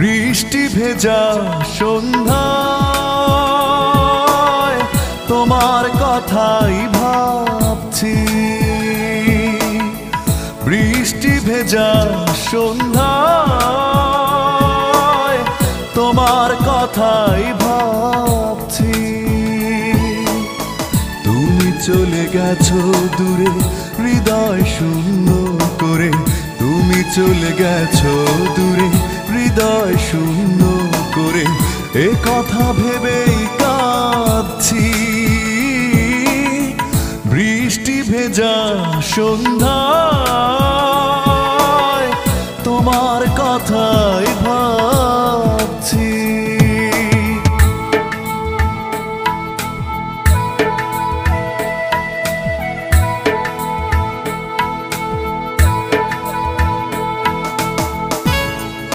বৃষ্টি ভেজা সন্ধ্যায় তোমার কথাই ভাবছি। বৃষ্টি ভেজা সন্ধ্যায় তোমার কথাই ভাবছি। তুমি চলে গেছো দূরে হৃদয় শূন্য করে, তুমি চলে গেছো দূরে হৃদয় শূন্য করে, এ কথা ভেবেই কাঁদছি। বৃষ্টি ভেজা সন্ধ্যা